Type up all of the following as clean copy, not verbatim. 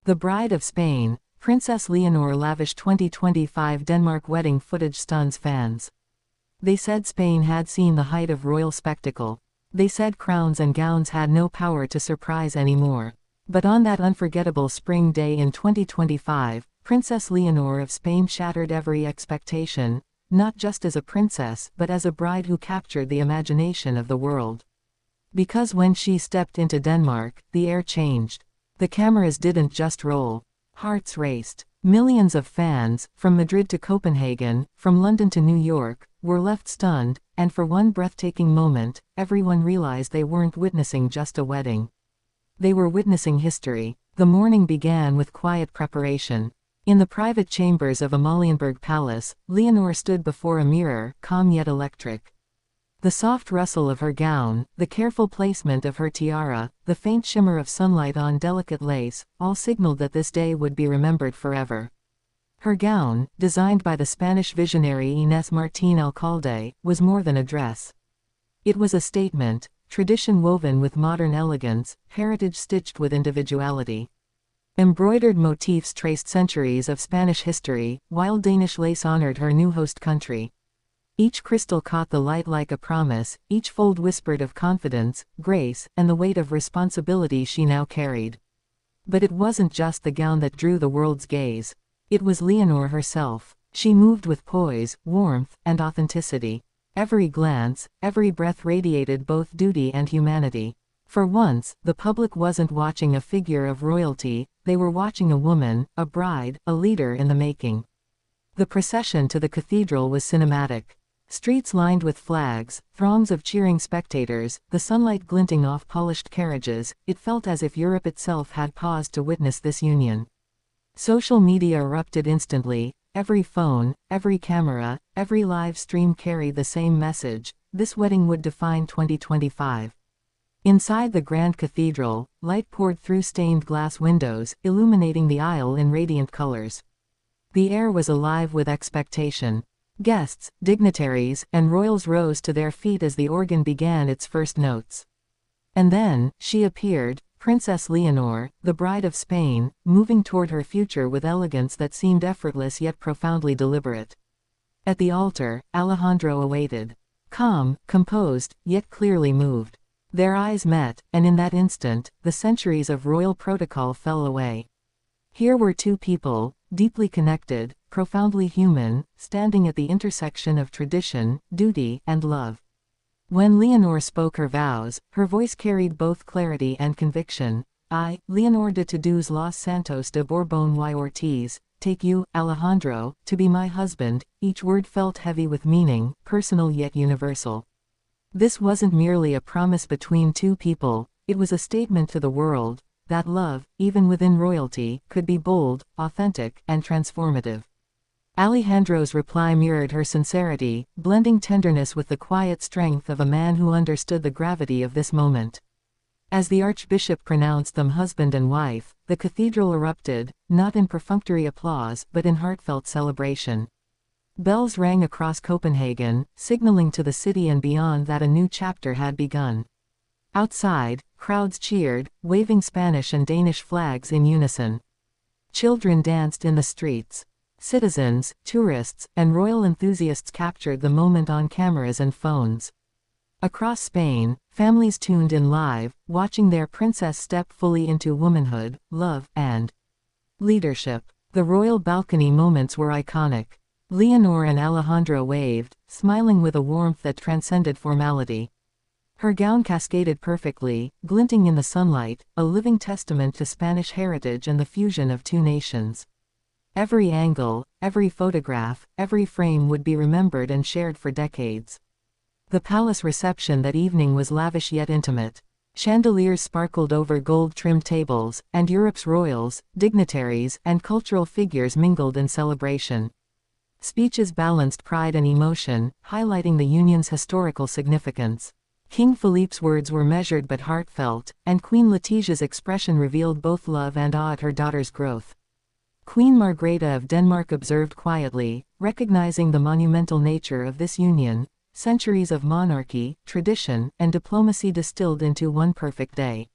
The Bride of Spain, Princess Leonor lavish 2025 Denmark wedding footage stuns fans. They said Spain had seen the height of royal spectacle. They said crowns and gowns had no power to surprise anymore. But on that unforgettable spring day in 2025, Princess Leonor of Spain shattered every expectation, not just as a princess but as a bride who captured the imagination of the world. Because when she stepped into Denmark, the air changed. The cameras didn't just roll. Hearts raced. Millions of fans, from Madrid to Copenhagen, from London to New York, were left stunned, and for one breathtaking moment, everyone realized they weren't witnessing just a wedding. They were witnessing history. The morning began with quiet preparation. In the private chambers of Amalienborg Palace, Leonor stood before a mirror, calm yet electric. The soft rustle of her gown, the careful placement of her tiara, the faint shimmer of sunlight on delicate lace, all signaled that this day would be remembered forever. Her gown, designed by the Spanish visionary Inés Martín Alcalde, was more than a dress. It was a statement, tradition woven with modern elegance, heritage stitched with individuality. Embroidered motifs traced centuries of Spanish history, while Danish lace honored her new host country. Each crystal caught the light like a promise, each fold whispered of confidence, grace, and the weight of responsibility she now carried. But it wasn't just the gown that drew the world's gaze. It was Leonor herself. She moved with poise, warmth, and authenticity. Every glance, every breath radiated both duty and humanity. For once, the public wasn't watching a figure of royalty, they were watching a woman, a bride, a leader in the making. The procession to the cathedral was cinematic. Streets lined with flags, throngs of cheering spectators, the sunlight glinting off polished carriages, it felt as if Europe itself had paused to witness this union. Social media erupted instantly. Every phone, every camera, every live stream carried the same message: this wedding would define 2025. Inside the grand cathedral, light poured through stained glass windows, illuminating the aisle in radiant colors. The air was alive with expectation. Guests, dignitaries, and royals rose to their feet as the organ began its first notes. And then, she appeared, Princess Leonor, the Bride of Spain, moving toward her future with elegance that seemed effortless yet profoundly deliberate. At the altar, Alejandro awaited. Calm, composed, yet clearly moved. Their eyes met, and in that instant, the centuries of royal protocol fell away. Here were two people, deeply connected, profoundly human, standing at the intersection of tradition, duty, and love. When Leonor spoke her vows, her voice carried both clarity and conviction. I, Leonor de Todos los Santos de Borbón y Ortiz, take you, Alejandro, to be my husband. Each word felt heavy with meaning, personal yet universal. This wasn't merely a promise between two people, it was a statement to the world that love, even within royalty, could be bold, authentic, and transformative. Alejandro's reply mirrored her sincerity, blending tenderness with the quiet strength of a man who understood the gravity of this moment. As the archbishop pronounced them husband and wife, the cathedral erupted, not in perfunctory applause but in heartfelt celebration. Bells rang across Copenhagen, signaling to the city and beyond that a new chapter had begun. Outside, crowds cheered, waving Spanish and Danish flags in unison. Children danced in the streets. Citizens, tourists, and royal enthusiasts captured the moment on cameras and phones. Across Spain, families tuned in live, watching their princess step fully into womanhood, love, and leadership. The royal balcony moments were iconic. Leonor and Alejandro waved, smiling with a warmth that transcended formality. Her gown cascaded perfectly, glinting in the sunlight, a living testament to Spanish heritage and the fusion of two nations. Every angle, every photograph, every frame would be remembered and shared for decades. The palace reception that evening was lavish yet intimate. Chandeliers sparkled over gold-trimmed tables, and Europe's royals, dignitaries, and cultural figures mingled in celebration. Speeches balanced pride and emotion, highlighting the union's historical significance. King Philippe's words were measured but heartfelt, and Queen Letitia's expression revealed both love and awe at her daughter's growth. Queen Margrethe of Denmark observed quietly, recognizing the monumental nature of this union, centuries of monarchy, tradition, and diplomacy distilled into one perfect day.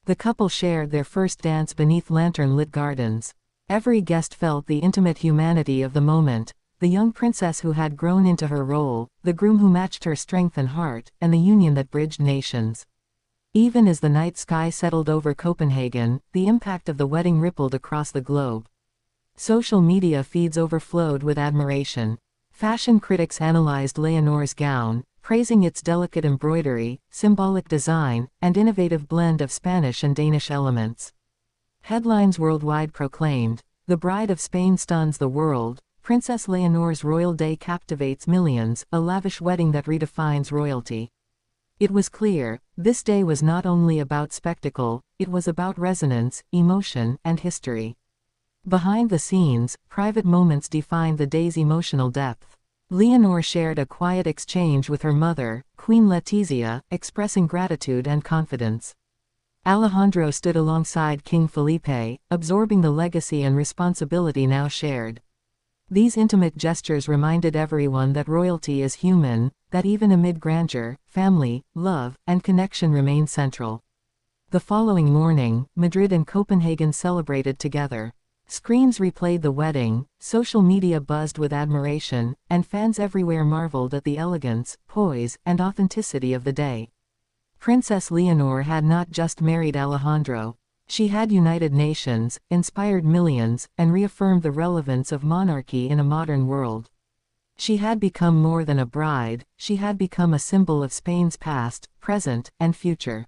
The couple shared their first dance beneath lantern-lit gardens. Every guest felt the intimate humanity of the moment, the young princess who had grown into her role, the groom who matched her strength and heart, and the union that bridged nations. Even as the night sky settled over Copenhagen, the impact of the wedding rippled across the globe. Social media feeds overflowed with admiration. Fashion critics analyzed Leonor's gown, praising its delicate embroidery, symbolic design, and innovative blend of Spanish and Danish elements. Headlines worldwide proclaimed, "The Bride of Spain stuns the world, Princess Leonor's royal day captivates millions, a lavish wedding that redefines royalty." It was clear, this day was not only about spectacle, it was about resonance, emotion, and history. Behind the scenes, private moments defined the day's emotional depth. Leonor shared a quiet exchange with her mother, Queen Letizia, expressing gratitude and confidence. Alejandro stood alongside King Felipe, absorbing the legacy and responsibility now shared. These intimate gestures reminded everyone that royalty is human, that even amid grandeur, family, love, and connection remain central. The following morning, Madrid and Copenhagen celebrated together. Screens replayed the wedding, social media buzzed with admiration, and fans everywhere marveled at the elegance, poise, and authenticity of the day. Princess Leonor had not just married Alejandro. She had united nations, inspired millions, and reaffirmed the relevance of monarchy in a modern world. She had become more than a bride, she had become a symbol of Spain's past, present, and future.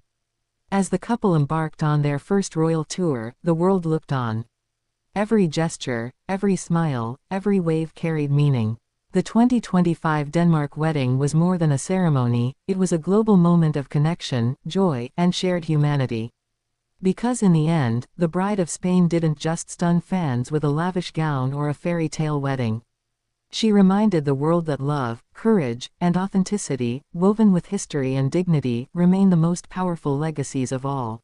As the couple embarked on their first royal tour, the world looked on. Every gesture, every smile, every wave carried meaning. The 2025 Denmark wedding was more than a ceremony, it was a global moment of connection, joy, and shared humanity. Because in the end, the Bride of Spain didn't just stun fans with a lavish gown or a fairy tale wedding. She reminded the world that love, courage, and authenticity, woven with history and dignity, remain the most powerful legacies of all.